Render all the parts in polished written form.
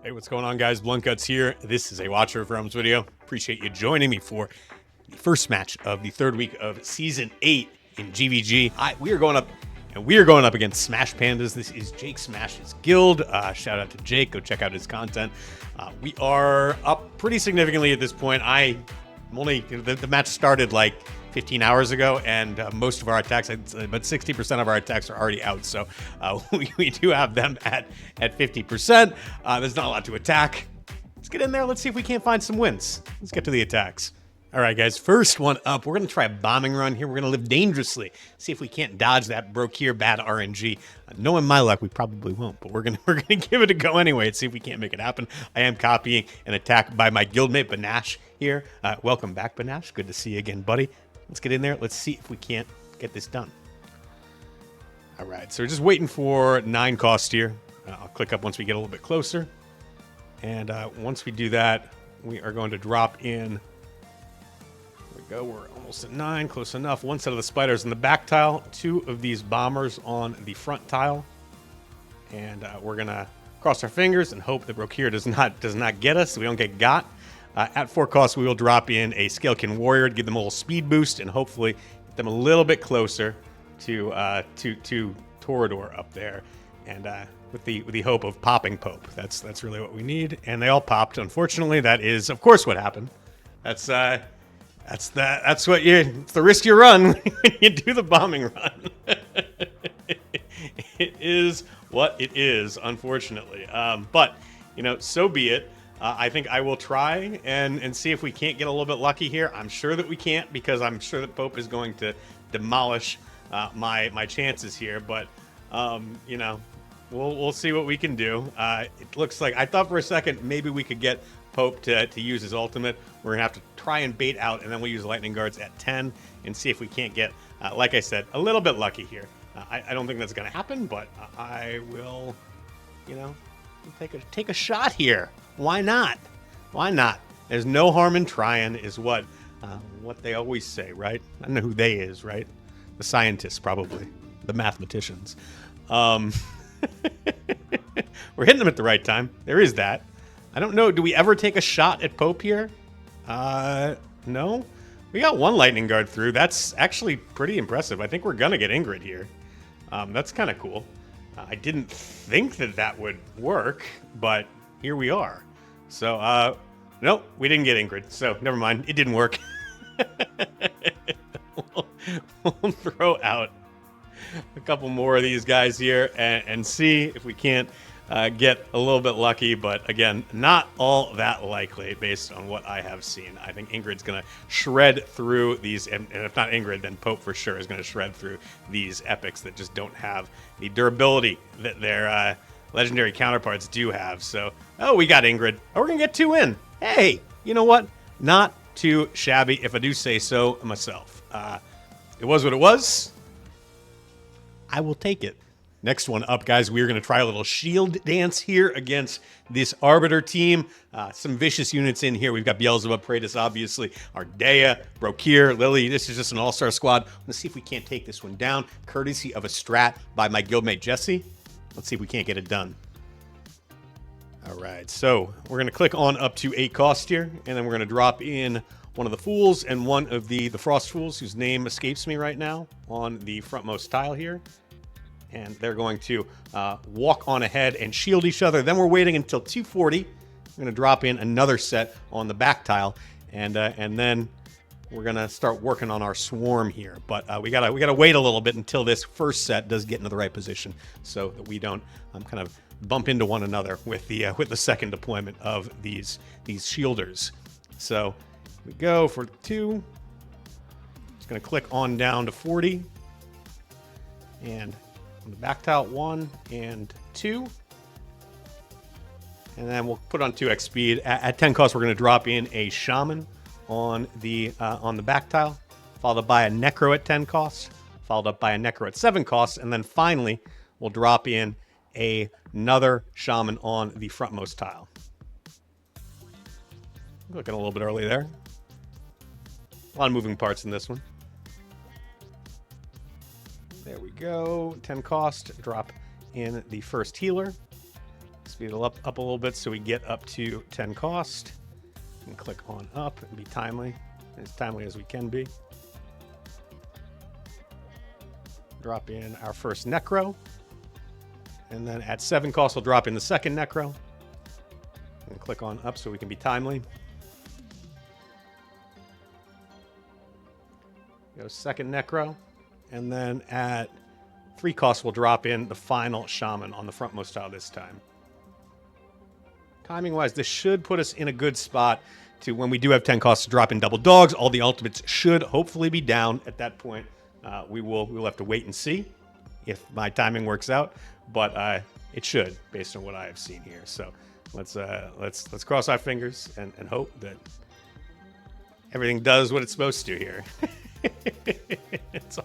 Hey, what's going on, guys? Blunt Guts here. This is a Watcher of Realms video. Appreciate you joining me for the first match of the third week of Season 8 in GvG. We are going up against Smash Pandas. This is Jake Smash's guild. Shout out to Jake. Go check out his content. We are up pretty significantly at this point. The match started like 15 hours ago, and most of our attacks, about 60% of our attacks are already out. So we do have them at 50%. There's not a lot to attack. Let's get in there. Let's see if we can't find some wins. Let's get to the attacks. All right, guys, first one up. We're going to try a bombing run here. We're going to live dangerously. See if we can't dodge that Brokkir bad RNG. Knowing my luck, we probably won't, but we're going to give it a go anyway and see if we can't make it happen. I am copying an attack by my guildmate, Banash, here. Welcome back, Banash. Good to see you again, buddy. Let's get in there. Let's see if we can't get this done. All right, so we're just waiting for 9 cost here. I'll click up once we get a little bit closer. And once we do that, we are going to drop in. There we go. We're almost at 9, close enough. One set of the spiders in the back tile, 2 of these bombers on the front tile. And we're going to cross our fingers and hope that Brokkir does not get us so we don't get got. At 4 costs, we will drop in a Scalekin Warrior to give them a little speed boost and hopefully get them a little bit closer to Torodor up there, and with the hope of popping Pope. That's really what we need, and they all popped. Unfortunately, that is of course what happened. It's the risk you run when you do the bombing run. It is what it is, unfortunately. But so be it. I think I will try and see if we can't get a little bit lucky here. I'm sure that we can't, because I'm sure that Pope is going to demolish my chances here. But we'll see what we can do. It looks like, I thought for a second maybe we could get Pope to use his ultimate. We're gonna have to try and bait out, and then we'll use lightning guards at 10 and see if we can't get, like I said, a little bit lucky here. I don't think that's gonna happen, but I will, take a shot here. Why not? Why not? There's no harm in trying, is what they always say, right? I don't know who they is, right? The scientists, probably. The mathematicians. We're hitting them at the right time. There is that. I don't know. Do we ever take a shot at Pope here? No. We got 1 lightning guard through. That's actually pretty impressive. I think we're going to get Ingrid here. That's kind of cool. I didn't think that would work, but here we are. So, nope, we didn't get Ingrid. So, never mind. It didn't work. We'll throw out a couple more of these guys here and see if we can't get a little bit lucky. But, again, not all that likely based on what I have seen. I think Ingrid's going to shred through these. And if not Ingrid, then Pope for sure is going to shred through these epics that just don't have the durability that their legendary counterparts do have. So, we got Ingrid. Oh, we're going to get 2 in. Hey, you know what? Not too shabby, if I do say so myself. It was what it was. I will take it. Next one up, guys, we're going to try a little shield dance here against this Arbiter team. Some vicious units in here. We've got Beelzebub, Praetus, obviously, Ardea, Brokkir, Lili. This is just an all-star squad. Let's see if we can't take this one down, courtesy of a strat by my guildmate Jesse. Let's see if we can't get it done. All right, so we're going to click on up to 8 cost here, and then we're going to drop in one of the Fools and one of the Frost Fools, whose name escapes me right now, on the frontmost tile here. And they're going to walk on ahead and shield each other. Then we're waiting until 240. We're going to drop in another set on the back tile, and then we're going to start working on our swarm here. But we gotta wait a little bit until this first set does get into the right position, so that we don't kind of bump into one another with the second deployment of these shielders. So we go for 2. It's going to click on down to 40, and on the back tile 1 and 2, and then we'll put on 2x speed. At 10 cost, we're going to drop in a shaman on the back tile, followed by a necro at 10 costs, followed up by a necro at 7 costs, and then finally we'll drop in another shaman on the frontmost tile. Looking a little bit early there. A lot of moving parts in this one. There we go. 10 cost. Drop in the first healer. Speed it up a little bit so we get up to 10 cost. And click on up and be timely, as timely as we can be. Drop in our first Necro. And then at 7 cost, we'll drop in the second Necro. And click on up so we can be timely. Go second Necro. And then at 3 cost, we'll drop in the final Shaman on the frontmost tile this time. Timing-wise, this should put us in a good spot to when we do have 10 costs to drop in double dogs. All the ultimates should hopefully be down at that point. We'll have to wait and see if my timing works out, but it should, based on what I have seen here. So let's cross our fingers and hope that everything does what it's supposed to here. It's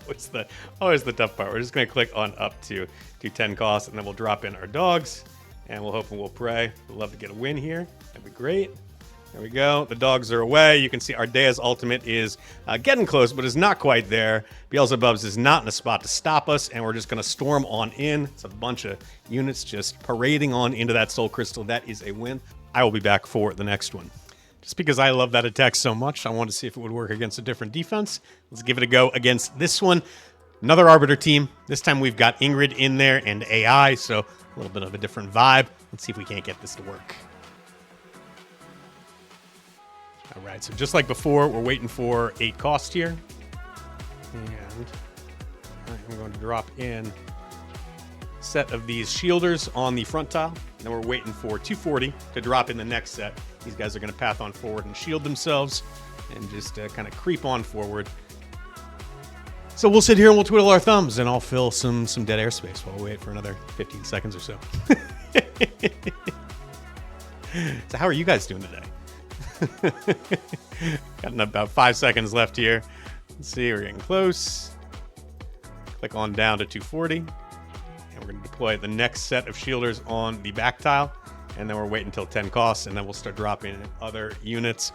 always the tough part. We're just gonna click on up to 10 costs, and then we'll drop in our dogs, and we'll hope and we'll pray. We'd love to get a win here. That'd be great. There we go. The dogs are away. You can see Ardea's ultimate is getting close, but is not quite there. Beelzebub's is not in a spot to stop us, and we're just going to storm on in. It's a bunch of units just parading on into that soul crystal. That is a win. I will be back for the next one. Just because I love that attack so much, I wanted to see if it would work against a different defense. Let's give it a go against this one. Another Arbiter team. This time we've got Ingrid in there and AI, so a little bit of a different vibe. Let's see if we can't get this to work. All right, so just like before, we're waiting for 8 cost here. And I'm going to drop in a set of these shielders on the front tile. And then we're waiting for 240 to drop in the next set. These guys are going to path on forward and shield themselves and just kind of creep on forward. So we'll sit here and we'll twiddle our thumbs, and I'll fill some dead airspace while we wait for another 15 seconds or so. So how are you guys doing today? Got about 5 seconds left here. Let's see, we're getting close. Click on down to 240. And we're going to deploy the next set of shielders on the back tile. And then we're waiting until 10 costs, and then we'll start dropping in other units.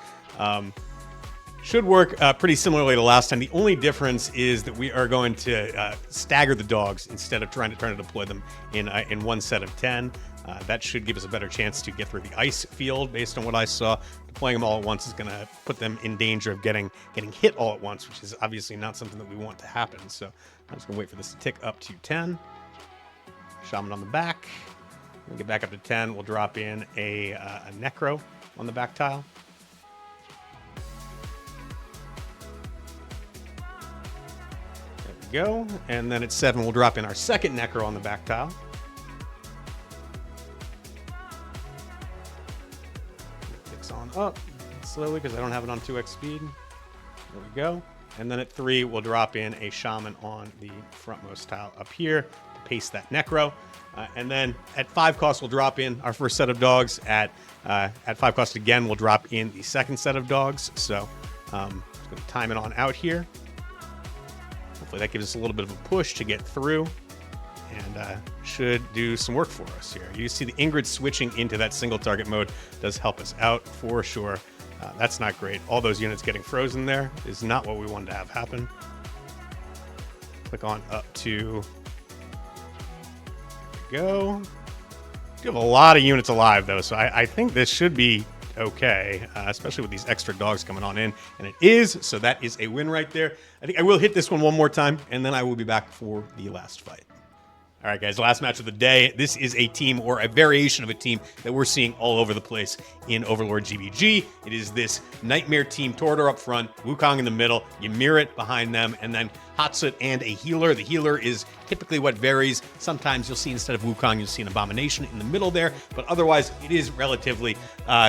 Should work pretty similarly to last time. The only difference is that we are going to stagger the dogs instead of trying to deploy them in one set of 10. That should give us a better chance to get through the ice field based on what I saw. Deploying them all at once is going to put them in danger of getting hit all at once, which is obviously not something that we want to happen. So I'm just going to wait for this to tick up to 10. Shaman on the back. When we get back up to 10, we'll drop in a Necro on the back tile. There we go. And then at 7, we'll drop in our second Necro on the back tile. Ticks on up slowly because I don't have it on 2x speed. There we go. And then at 3, we'll drop in a Shaman on the frontmost tile up here to paste that Necro. And then at 5 cost, we'll drop in our first set of dogs. At 5 cost again, we'll drop in the second set of dogs. So just going to time it on out here. Hopefully that gives us a little bit of a push to get through and should do some work for us here. You see the Ingrid switching into that single target mode does help us out for sure. That's not great. All those units getting frozen there is not what we wanted to have happen. Click on up to... Go. We have a lot of units alive though, so I think this should be okay, especially with these extra dogs coming on in, and it is, so that is a win right there. I think I will hit this one more time, and then I will be back for the last fight. All right, guys, last match of the day. This is a team, or a variation of a team, that we're seeing all over the place in Overlord GvG. It is this Nightmare team, Torodor up front, Wukong in the middle, Ymiret behind them, and then Hatssut and a healer. The healer is typically what varies. Sometimes you'll see, instead of Wukong, you'll see an Abomination in the middle there, but otherwise it is relatively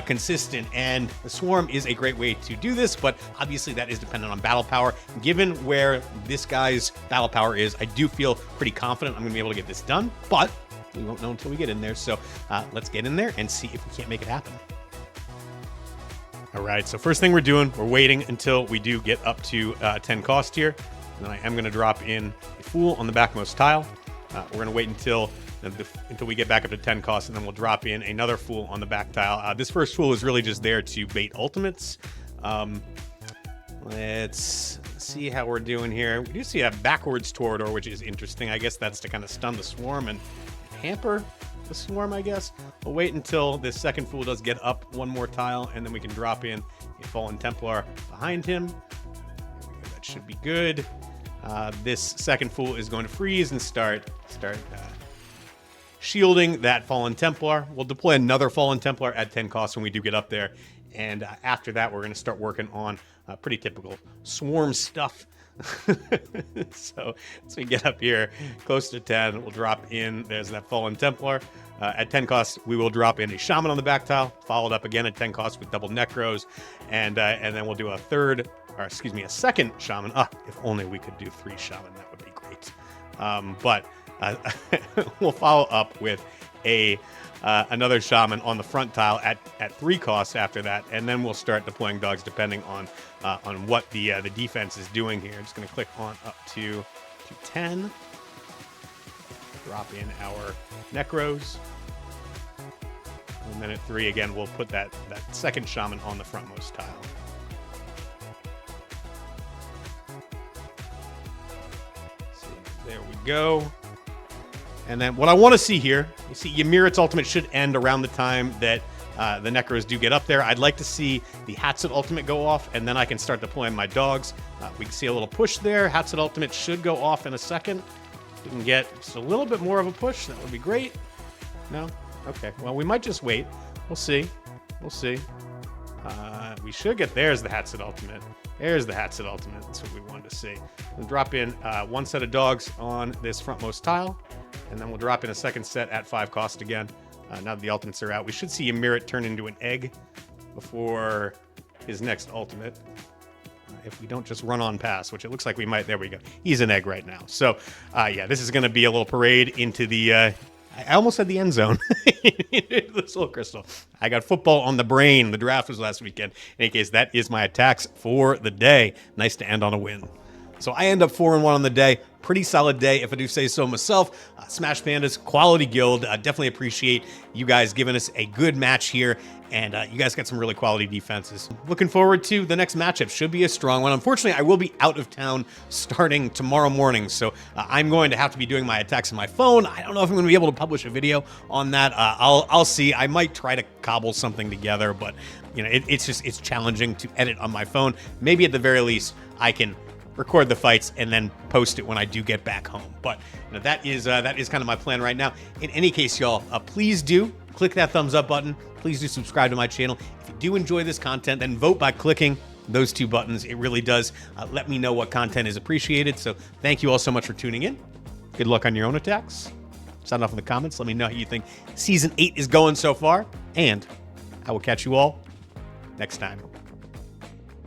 consistent, and the Swarm is a great way to do this, but obviously that is dependent on battle power. Given where this guy's battle power is, I do feel pretty confident I'm going to be able to get this done, but we won't know until we get in there. So let's get in there and see if we can't make it happen. All right, so first thing we're doing, we're waiting until we do get up to 10 cost here. And then I am going to drop in a Fool on the backmost tile. We're going to wait until we get back up to 10 cost, and then we'll drop in another Fool on the back tile. This first Fool is really just there to bait ultimates. Let's see how we're doing here. We do see a backwards Torodor, which is interesting. I guess that's to kind of stun the Swarm and hamper the swarm, I guess. We'll wait until this second fool does get up one more tile, and then we can drop in a Fallen Templar behind him. That should be good. This second fool is going to freeze and start shielding that Fallen Templar. We'll deploy another Fallen Templar at 10 cost when we do get up there. And after that, we're going to start working on pretty typical swarm stuff. So as we get up here close to 10, we'll drop in. There's that Fallen Templar. At 10 cost, we will drop in a Shaman on the back tile, followed up again at 10 cost with double Necros. And then we'll do a second Shaman. If only we could do 3 Shaman, that would be great. But we'll follow up with another Shaman on the front tile at 3 costs after that, and then we'll start deploying dogs depending on what the defense is doing here. Just going to click on up to 10. Drop in our Necros. And then at 3, again, we'll put that second Shaman on the frontmost tile. So there we go. And then what I want to see here, you see Ymiret's ultimate should end around the time that the Necros do get up there. I'd like to see the Hatssut ultimate go off, and then I can start deploying my dogs. We can see a little push there. Hatssut ultimate should go off in a second. We can get just a little bit more of a push. That would be great. No? Okay. Well, we might just wait. We'll see. We'll see. We should get... There's the Hatssut ultimate. There's the Hatssut ultimate. That's what we wanted to see. We'll drop in one set of dogs on this frontmost tile. And then we'll drop in a second set at 5 cost again. Now that the ultimates are out, we should see Ymiret turn into an egg before his next ultimate. If we don't just run on past, which it looks like we might. There we go. He's an egg right now. So, yeah, this is going to be a little parade into the... I almost had the end zone. This little crystal. I got football on the brain. The draft was last weekend. In any case, that is my attacks for the day. Nice to end on a win. So I end up 4-1 on the day. Pretty solid day, if I do say so myself. Smash Pandas, quality guild. Definitely appreciate you guys giving us a good match here. And you guys got some really quality defenses. Looking forward to the next matchup. Should be a strong one. Unfortunately, I will be out of town starting tomorrow morning. So I'm going to have to be doing my attacks on my phone. I don't know if I'm going to be able to publish a video on that. I'll see. I might try to cobble something together. But, you know, it's challenging to edit on my phone. Maybe at the very least, I can record the fights and then post it when I do get back home. But you know, that is kind of my plan right now. In any case, y'all, please do click that thumbs up button. Please do subscribe to my channel. If you do enjoy this content, then vote by clicking those 2 buttons. It really does let me know what content is appreciated. So thank you all so much for tuning in. Good luck on your own attacks. Sound off in the comments. Let me know how you think Season 8 is going so far. And I will catch you all next time.